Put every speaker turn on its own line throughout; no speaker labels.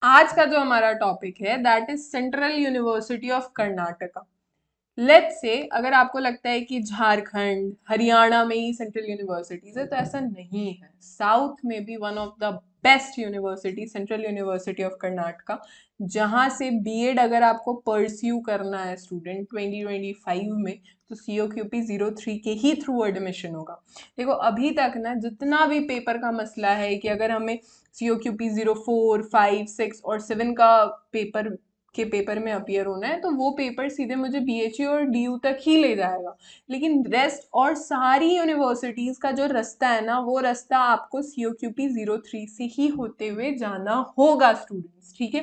आज का जो हमारा टॉपिक है that is central university of Karnataka. Let's say अगर आपको लगता है कि झारखंड हरियाणा में ही सेंट्रल यूनिवर्सिटीज है, तो ऐसा नहीं है। साउथ में भी one of the best university central university of Karnataka, जहां से बीएड अगर आपको परस्यू करना है स्टूडेंट 2025 में, तो COQP 03 के ही थ्रू एडमिशन होगा। देखो अभी तक ना जितना भी पेपर का मसला है कि अगर हमें COQP 04, 5, 6 और 7 का पेपर में अपीयर होना है, तो वो पेपर सीधे मुझे BHU और DU तक ही ले जाएगा। लेकिन रेस्ट और सारी यूनिवर्सिटीज का जो रास्ता है ना, वो रास्ता आपको COQP 03 से ही होते हुए जाना होगा स्टूडेंट्स। ठीक है,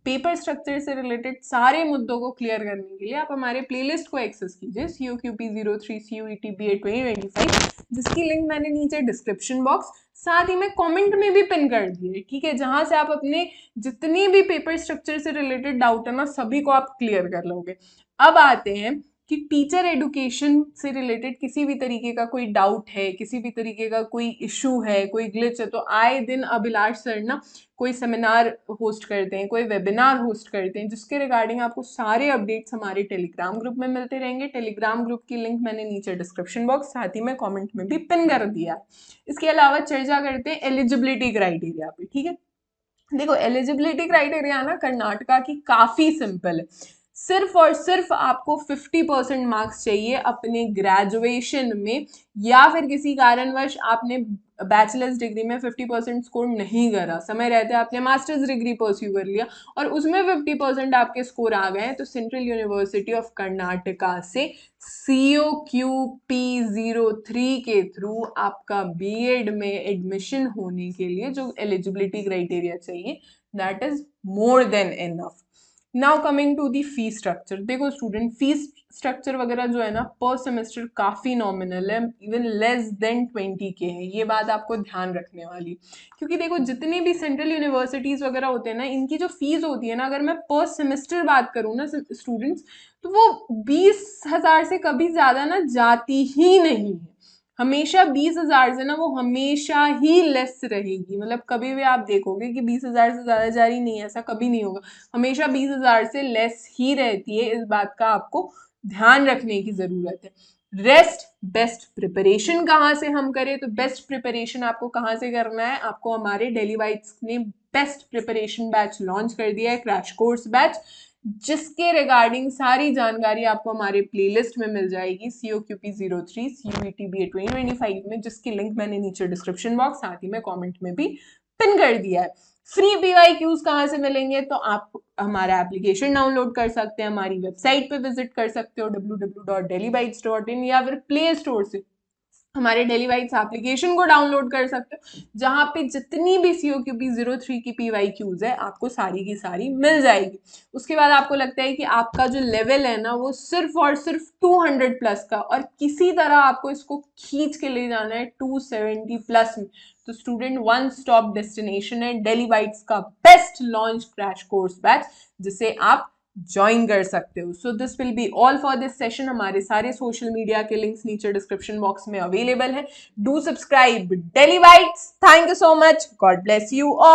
पेपर स्ट्रक्चर से रिलेटेड सारे मुद्दों को क्लियर करने के लिए आप हमारे प्लेलिस्ट को एक्सेस कीजिए, COQP 03 CUET BA 2025, जिसकी लिंक मैंने नीचे डिस्क्रिप्शन बॉक्स साथ ही में कमेंट में भी पिन कर दिए। ठीक है, जहां से आप अपने जितनी भी पेपर स्ट्रक्चर से रिलेटेड डाउट है ना, सभी को आप क्लियर कर लोगे। अब आते हैं कि टीचर एडुकेशन से रिलेटेड किसी भी तरीके का कोई डाउट है, किसी भी तरीके का कोई इशू है, कोई ग्लिच है, तो आए दिन अभिलाष सर ना कोई सेमिनार होस्ट करते हैं, कोई वेबिनार होस्ट करते हैं, जिसके रिगार्डिंग आपको सारे अपडेट्स हमारे टेलीग्राम ग्रुप में मिलते रहेंगे। टेलीग्राम ग्रुप की लिंक मैंने नीचे डिस्क्रिप्शन बॉक्स साथ ही में कमेंट में भी पिन कर दिया है। इसके अलावा चर्चा करते हैं एलिजिबिलिटी क्राइटेरिया पे। ठीक है, देखो एलिजिबिलिटी क्राइटेरिया ना कर्नाटका की काफी सिंपल है। सिर्फ और सिर्फ आपको 50% मार्क्स चाहिए अपने ग्रेजुएशन में, या फिर किसी कारणवश आपने बैचलर्स डिग्री में 50% स्कोर नहीं करा, समय रहते आपने मास्टर्स डिग्री परस्यू कर लिया और उसमें 50% आपके स्कोर आ गए, तो सेंट्रल यूनिवर्सिटी ऑफ कर्नाटका से COQP 03 के थ्रू आपका बीएड में एडमिशन होने के लिए जो एलिजिबिलिटी क्राइटेरिया चाहिए, that is more than enough. Now coming to the fee structure. देखो स्टूडेंट, फीस स्ट्रक्चर वगैरह जो है ना पर सेमेस्टर काफ़ी नॉमिनल है, इवन लेस देन 20K है। ये बात आपको ध्यान रखने वाली, क्योंकि देखो जितनी भी सेंट्रल यूनिवर्सिटीज़ वगैरह होते हैं ना, इनकी जो फीस होती है ना, अगर मैं पर सेमेस्टर बात करूँ ना स्टूडेंट्स, तो वो 20,000 से कभी ज़्यादा ना जाती ही नहीं है। हमेशा 20,000 से ना वो हमेशा ही लेस रहेगी। मतलब कभी भी आप देखोगे कि 20,000 से ज़्यादा जा रही नहीं है, ऐसा कभी नहीं होगा। हमेशा 20,000 से लेस ही रहती है, इस बात का आपको ध्यान रखने की ज़रूरत है। रेस्ट बेस्ट प्रिपरेशन कहाँ से हम करें, तो बेस्ट प्रिपरेशन आपको कहाँ से करना है, आपको हमारे डेली वाइट्स ने बेस्ट प्रिपरेशन बैच लॉन्च कर दिया है, क्रैश कोर्स बैच, जिसके रिगार्डिंग सारी जानकारी आपको हमारे प्लेलिस्ट में मिल जाएगी COQP 03 CUET BA 2025 में, जिसकी लिंक मैंने नीचे डिस्क्रिप्शन बॉक्स साथ ही में कमेंट में भी पिन कर दिया है। फ्री PYQs कहाँ से मिलेंगे, तो आप हमारा एप्लीकेशन डाउनलोड कर सकते हैं, हमारी वेबसाइट पे विजिट कर सकते हो www.dellybytes.in, या फिर प्ले स्टोर से हमारे डेली वाइट्स एप्लीकेशन को डाउनलोड कर सकते हो, जहां पे जितनी भी COQP 03 की PYQs है आपको सारी की सारी मिल जाएगी। उसके बाद आपको लगता है कि आपका जो लेवल है ना वो सिर्फ और सिर्फ 200 प्लस का, और किसी तरह आपको इसको खींच के ले जाना है 270 प्लस में, तो स्टूडेंट वन स्टॉप डेस्टिनेशन है डेली वाइट्स का best launch crash course batch, जिसे आप ज्वाइन कर सकते हो। So this will be all for this session. हमारे सारे सोशल मीडिया के लिंक्स नीचे डिस्क्रिप्शन बॉक्स में अवेलेबल है। Do subscribe Daily Whites. Thank you so much, God bless you all.